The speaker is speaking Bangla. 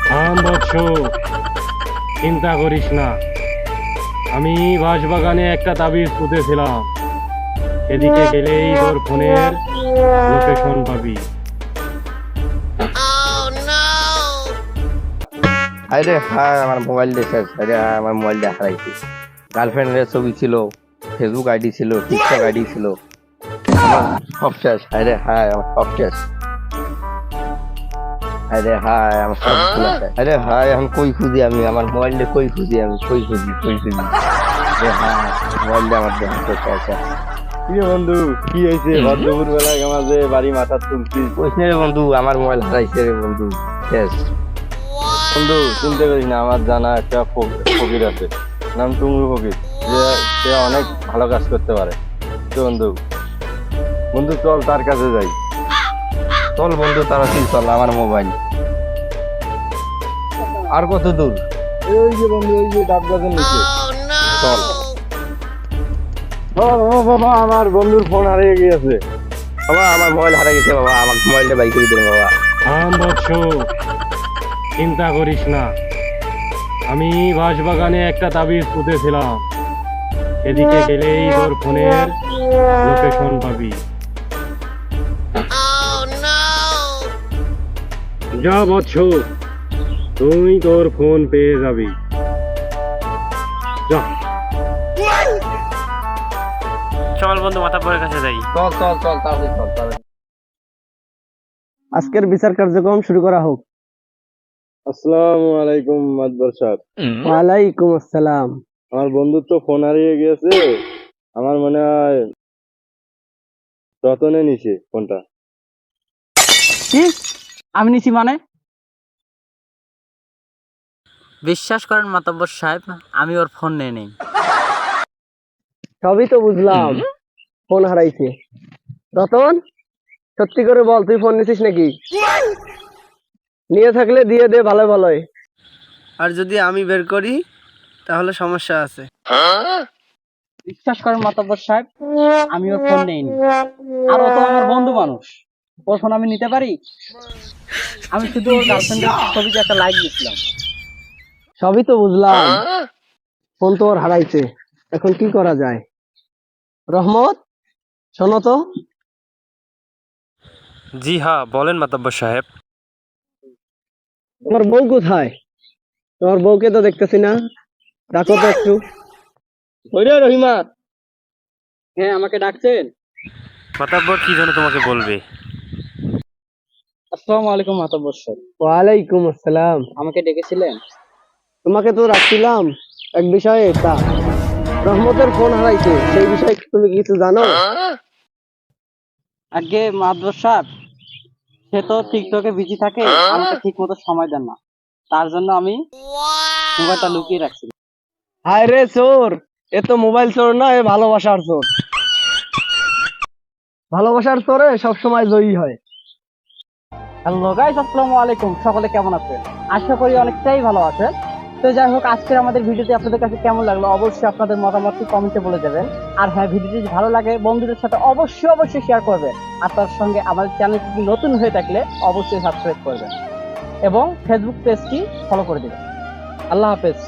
থাম বৎস, চিন্তা করিস না। আমি বাঁশবাগানে একটা তাবিজ পুঁতেছিলাম, এদিকে গেলেই তোর ফোনের লোকেশন পাবি। আরে হ্যাঁ, আমার মোবাইল শেষ। আরে হ্যাঁ, আমার মোবাইলটা হারাইছি। গার্লফ্রেন্ডের ছবি ছিল, ফেসবুক আইডি ছিল, টিকটক আইডি ছিল, আমার সব শেষ। আরে হ্যাঁ, আমার সব শেষ। আরে হ্যাঁ, আমার সব খোলা শেষ। আরে হ্যাঁ, এখন কই খুঁজি আমি আমার মোবাইলটা, কই খুঁজি আমি, কই খুঁজি। আরে হ্যাঁ, মোবাইলটা আমার দেহ শেষ। কি বন্ধু, কি হয়েছে? ভদ্রপুর বেলায় আমাদের বাড়ি মাথা তুলছিস? কইস না রে বন্ধু, আমার মোবাইল হারাইছে রে বন্ধু, শেষ। বন্ধু চিন্তা করিস না, আমার জানা একটা ফকির আছে, নাম টুঙ্গু ফকির। সে অনেক ভালো কাজ করতে পারে। তো বন্ধু বন্ধু চল তার কাছে যাই। চল বন্ধু, তাড়াতাড়ি চল, আমার মোবাইল। আর কত দূর? এই যে বন্ধু, ওই যে ডাব গাছের নিচে। চল। বাবা, আমার বন্ধুর ফোন হারিয়ে গিয়েছে। বাবা, আমার মোবাইল হারিয়ে গেছে বাবা, আমার মোবাইলটা বাই করে দিন বাবা। থাম বৎস, চিন্তা করিস না। আমি বাঁশবাগানে একটা তাবিজ পুঁতেছিলাম, এদিকে গেলেই তোর ফোনের লোকেশন পাবি। যা বৎস, তুই তোর ফোন পেয়ে যাবি। যা। চল বন্ধু, মাতাব্বরের কাছে যাই। চল তাড়াতাড়ি চল। আজকের বিচার কার্যক্রম শুরু করা হোক। আসসালামু আলাইকুম মাদবর সাহেব। ওয়ালাইকুম আসসালাম। আমার বন্ধুর তো ফোন হারিয়ে গিয়েছে, আমার মনে হয় রতনে নিছে ফোনটা। কি? আমি নিছি মানে? বিশ্বাস করেন মাতাব্বর সাহেব, আমি ওর ফোন নিয়ে নেই। সবই তো বুঝলাম, ফোন হারাইছে। রতন, সত্যি করে বল, তুই ফোন নিছিস নাকি? নিয়ে থাকলে দিয়ে দে, ভালো ভালোই। আর যদি আমি বের করি তাহলে সমস্যা আছে। বিশ্বাস করেন মাতব্বর সাহেব, আমি ওর ফোন নেইনি। আর ও তো আমার বন্ধু মানুষ, ওর ফোন আমি নিতে পারি? আমি শুধু ওর গার্লফ্রেন্ডের ছবিতে একটা লাইক দিছিলাম। সবই তো বুঝলাম, ফোন তো ওর হারাইছে। এখন কি করা যায়? রহমত, শোনো তো। জি হ্যাঁ, বলেন মাতাব্বর সাহেব। তোমার বউ কোথায়? তোমার বউকে তো দেখতেছি না, ডাকো তো একটু। ওইরে রহিমা। হ্যাঁ, আমাকে ডাকছেন? মাতাব্বর কি জন্য তোমাকে বলবে? আসসালামু আলাইকুম মাতব্বর সাহেব। ওয়ালাইকুম আসসালাম। আমাকে ডেকেছিলেন? তোমাকে তো রাখছিলাম এক বিষয়ে। তা রহমতের ফোন হারাইছে, সেই বিষয়ে তুমি কিছু জানো? আগে মাতব্বর সাহেব, সে তো টিকটকে বিজি থাকে, আমাকে ঠিক মতো সময় দেন না, তার জন্য আমি মোবাইলটা লুকিয়ে রাখছি। হায় রে চোর, এ তো মোবাইল চোর না, এ ভালোবাসার চোর। ভালোবাসার চোরে সবসময় জয়ী হয়। হ্যালো গাইস, আসসালামু আলাইকুম। সকলে কেমন আছেন? আশা করি অনেকটাই ভালো আছেন। তো যাই হোক, আজকের আমাদের ভিডিওটি আপনাদের কাছে কেমন লাগলো অবশ্যই আপনাদের মতামতটি কমেন্টে বলে যাবেন। আর হ্যাঁ, ভিডিওটি যদি ভালো লাগে বন্ধুদের সাথে অবশ্যই শেয়ার করবেন। আর তার সঙ্গে আমাদের চ্যানেলটি নতুন হয়ে থাকলে অবশ্যই সাবস্ক্রাইব করবেন এবং ফেসবুক পেজটি ফলো করে দেবেন। আল্লাহ হাফেজ।